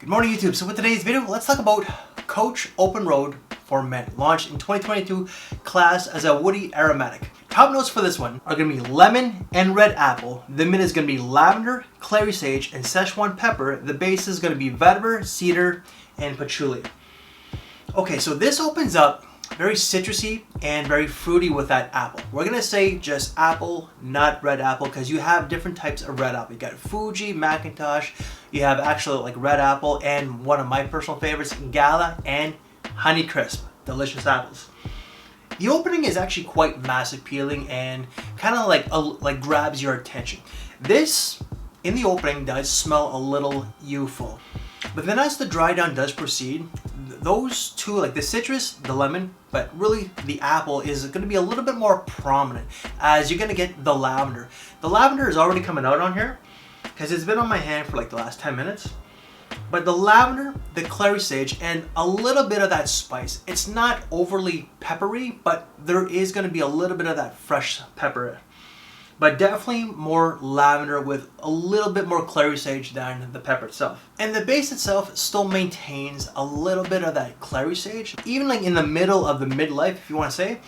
Good morning, YouTube. So with today's video, let's talk about Coach Open Road for Men, launched in 2022, class as a Woody Aromatic. Top notes for this one are going to be lemon and red apple. The mid is going to be lavender, clary sage, and Szechuan pepper. The base is going to be vetiver, cedar, and patchouli. Okay, so this opens up very citrusy and very fruity with that apple. We're going to say just apple, not red apple, because you have different types of red apple. You got Fuji, Macintosh, you have actually like red apple, and one of my personal favorites, Gala and Honeycrisp. Delicious apples. The opening is actually quite mass appealing and kind of like grabs your attention. This, in the opening, does smell a little youthful. But then as the dry down does proceed, those two, like the citrus, the lemon, but really the apple is going to be a little bit more prominent as you're going to get the lavender. The lavender is already coming out on here because it's been on my hand for like the last 10 minutes. But the lavender, the clary sage, and a little bit of that spice. It's not overly peppery, but there is going to be a little bit of that fresh pepper. But definitely more lavender with a little bit more clary sage than the pepper itself. And the base itself still maintains a little bit of that clary sage. Even like in the middle of the midlife, if you want to say,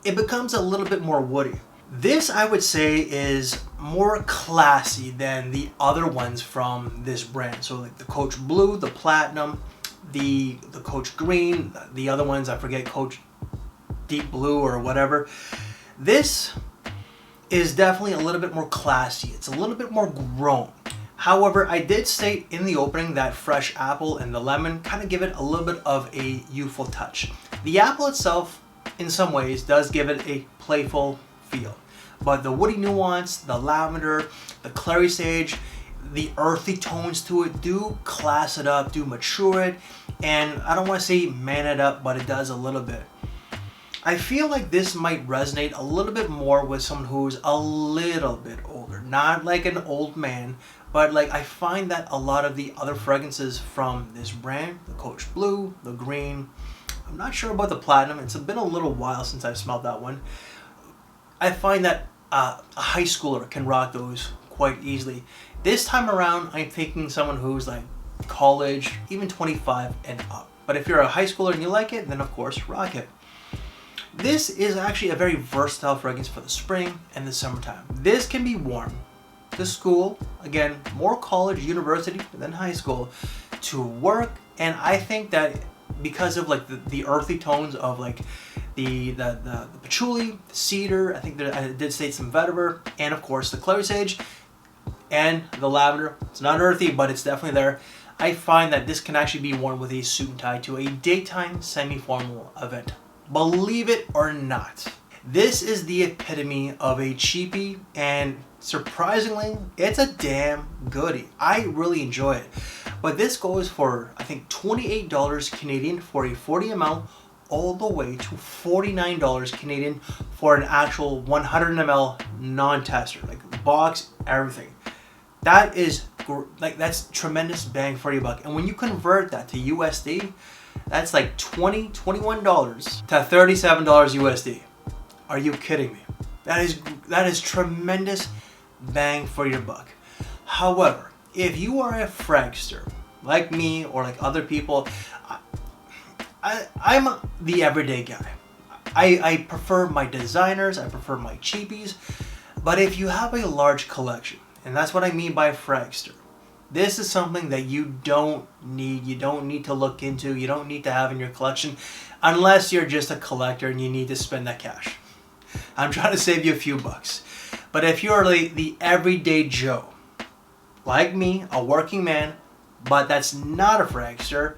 it becomes a little bit more woody. This, I would say, is more classy than the other ones from this brand. So like the Coach Blue, the Platinum, the Coach Green, the other ones, I forget, Coach Deep Blue or whatever. This is definitely a little bit more classy. It's a little bit more grown. However, I did state in the opening that fresh apple and the lemon kind of give it a little bit of a youthful touch. The apple itself, in some ways, does give it a playful feel. But the woody nuance, the lavender, the clary sage, the earthy tones to it do class it up, do mature it, and I don't want to say man it up, but it does a little bit. I feel like this might resonate a little bit more with someone who's a little bit older. Not like an old man, but like I find that a lot of the other fragrances from this brand, the Coach Blue, the Green, I'm not sure about the Platinum, it's been a little while since I've smelled that one. I find that a high schooler can rock those quite easily. This time around, I'm thinking someone who's like college, even 25 and up. But if you're a high schooler and you like it, then of course rock it. This is actually a very versatile fragrance for the spring and the summertime. This can be worn to school, again, more college, university than high school, to work, and I think that because of like the earthy tones of like the patchouli, the cedar, I think that I did state some vetiver, and of course the clary sage and the lavender. It's not earthy, but it's definitely there. I find that this can actually be worn with a suit and tie to a daytime semi-formal event. Believe it or not, this is the epitome of a cheapie, and surprisingly, it's a damn goodie. I really enjoy it. But this goes for, I think, $28 Canadian for a 40 ml, all the way to $49 Canadian for an actual 100 ml non-tester, like box, everything. That is like, that's tremendous bang for your buck. And when you convert that to USD, that's like $21 to $37 USD. Are you kidding me? That is tremendous bang for your buck. However, if you are a fragster like me or like other people, I'm the everyday guy. I prefer my designers, I prefer my cheapies, but if you have a large collection, and that's what I mean by fragster, this is something that you don't need to look into, you don't need to have in your collection unless you're just a collector and you need to spend that cash. I'm trying to save you a few bucks. But if you're like the everyday Joe, like me, a working man, but that's not a fragster,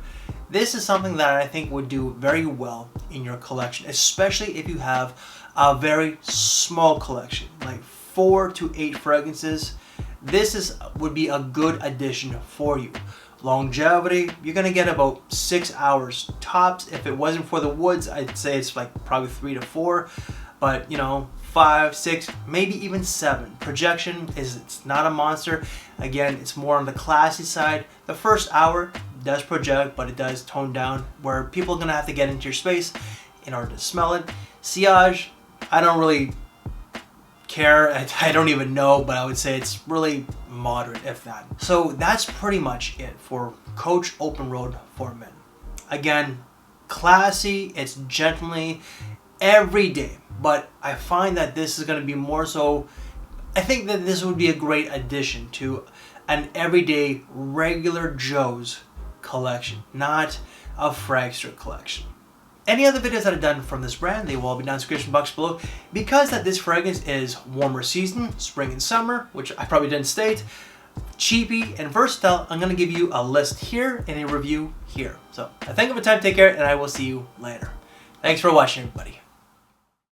this is something that I think would do very well in your collection, especially if you have a very small collection, like 4 to 8 fragrances. This would be a good addition for you. Longevity, you're gonna get about 6 hours tops. If it wasn't for the woods, I'd say it's like probably 3 to 4, but you know, 5, 6, maybe even 7. Projection it's not a monster. Again, it's more on the classy side. The first hour does project, but it does tone down where people are gonna have to get into your space in order to smell it. Sillage, I don't really care. I don't even know, but I would say it's really moderate, if that. So that's pretty much it for Coach Open Road for Men. Again, classy, it's gently everyday, but I find that this is going to be more so, I think that this would be a great addition to an everyday regular Joe's collection, not a Fragster collection. Any other videos that I've done from this brand, they will all be down in the description box below. Because that this fragrance is warmer season, spring and summer, which I probably didn't state, cheapy and versatile, I'm going to give you a list here and a review here. So I thank you for your time, take care, and I will see you later. Thanks for watching, everybody.